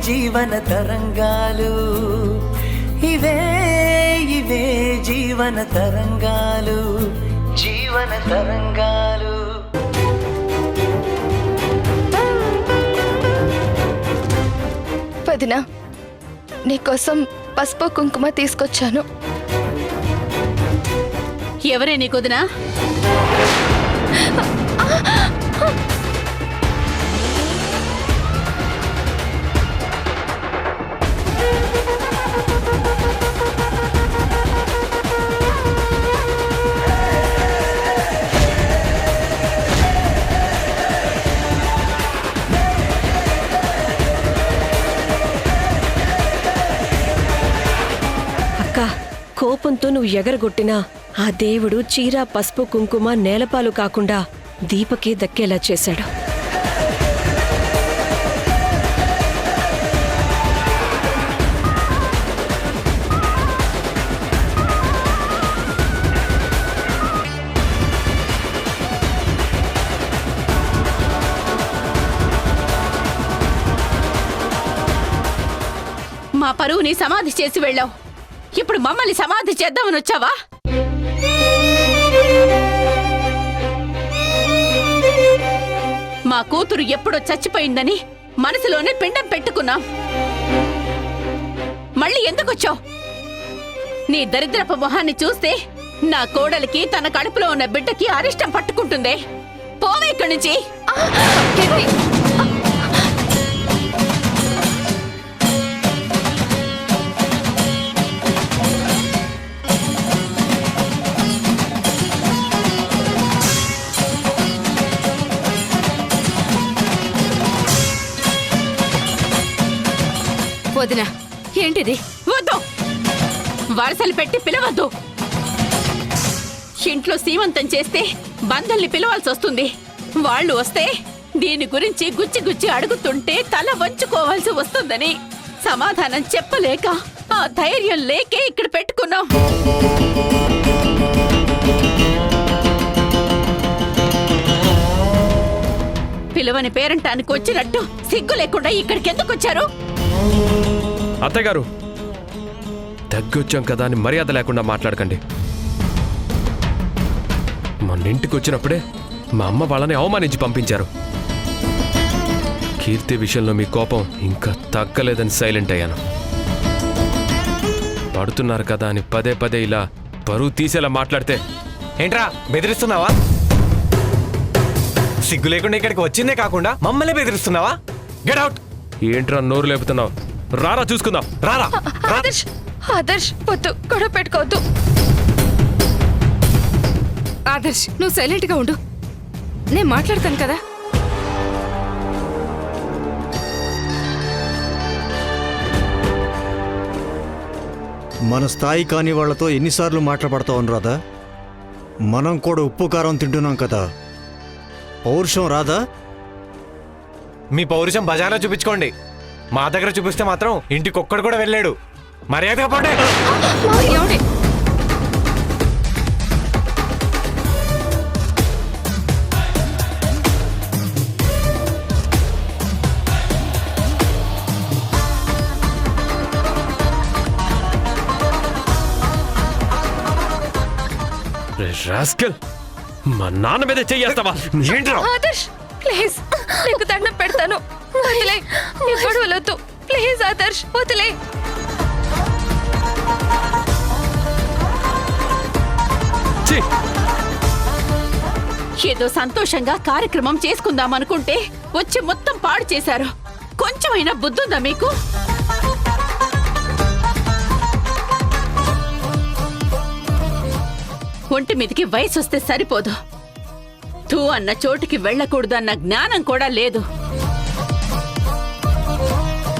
జీవన తరంగాలు, ఇవే ఇవే జీవన తరంగాలు, జీవన తరంగాలు. వదినా, నీకోసం పసుపు కుంకుమ తీసుకొచ్చాను. ఎవరే నీకు వదినా? కోపంతో నువ్వు ఎగరగొట్టినా ఆ దేవుడు చీర పసుపు కుంకుమ నేలపాలు కాకుండా దీపకే దక్కేలా చేశాడు. మా పరువుని సమాధి చేసి వెళ్ళావు, ఇప్పుడు మమ్మల్ని సమాధి చేద్దామని వచ్చావా? మా కూతురు ఎప్పుడో చచ్చిపోయిందని మనసులోనే పిండం పెట్టుకున్నాం. మళ్ళీ ఎందుకొచ్చావు? నీ దరిద్రపు మొహాన్ని చూస్తే నా కోడలికి తన కడుపులో ఉన్న బిడ్డకి అరిష్టం పట్టుకుంటుందే. పోవే ఇక్కడి నుంచి. వదినా, ఏంటిది? వద్దు, వరసలు పెట్టి పిలవద్దు. ఇంట్లో సీమంతం చేస్తే బంధుల్ని పిలవాల్సి వస్తుంది. వాళ్ళు వస్తే దీని గురించి గుచ్చి గుచ్చి అడుగుతుంటే తల వంచుకోవాల్సి వస్తుందని సమాధానం చెప్పలేక ఆ ధైర్యం లేకే ఇక్కడ పెట్టుకున్నాం. పిలవని పేరంటానికి వచ్చినట్టు సిగ్గు లేకుండా ఇక్కడికి ఎందుకు వచ్చారు? అత్తయ్య గారు, తగ్గొచ్చాం కదా అని మర్యాద లేకుండా మాట్లాడకండి. మన ఇంటికి వచ్చినప్పుడే మా అమ్మ వాళ్ళని అవమానించి పంపించారు. కీర్తి విషయంలో మీ కోపం ఇంకా తగ్గలేదని సైలెంట్ అయ్యాను. పడుతున్నారు కదా అని పదే పదే ఇలా పరువు తీసేలా మాట్లాడితే ఏంట్రా బెదిరిస్తున్నావా? సిగ్గు లేకుండా ఇక్కడికి వచ్చిందే కాకుండా మమ్మల్ని బెదిరిస్తున్నావా? Get out! ఏంట్రా నోరు లేపుతున్నావు? రారా చూసుకుందాం. రారా. ఆదర్శ్, ఆదర్శ్ వద్దు, గొడవ పెట్టుకోవద్దు. ఆదర్శ్, నువ్వు సైలెంట్ గా ఉండు, నేను మాట్లాడతాను కదా. మన స్థాయి కాని వాళ్లతో ఎన్నిసార్లు మాట్లాడతావు అనురాధా? మనం కూడా ఉప్పు కారం తింటున్నాం కదా, పౌరుషం రాదా? మీ పౌరుషం బజార్లో చూపించుకోండి, మా దగ్గర చూపిస్తే మాత్రం ఇంటికి ఒక్కడు కూడా వెళ్ళాడు. మర్యాదగా పోండి. రాస్కల్, మా నాన్న మీద చెయ్యేస్తావా? ఏంట్రా? ఆదర్శ్ ప్లీజ్, నీకు దండం పెడతాను, వదిలే. నీ గొడవలొద్దు ప్లీజ్. ఆదర్శ్ వదిలే. ఏదో సంతోషంగా కార్యక్రమం చేసుకుందామనుకుంటే వచ్చి మొత్తం పాడు చేశారు. కొంచెమైనా బుద్ధుందా మీకు? ఒంటి మీదకి వయసు వస్తే సరిపోదు, తూ అన్న చోటుకి వెళ్ళకూడదు అన్న జ్ఞానం కూడా లేదు.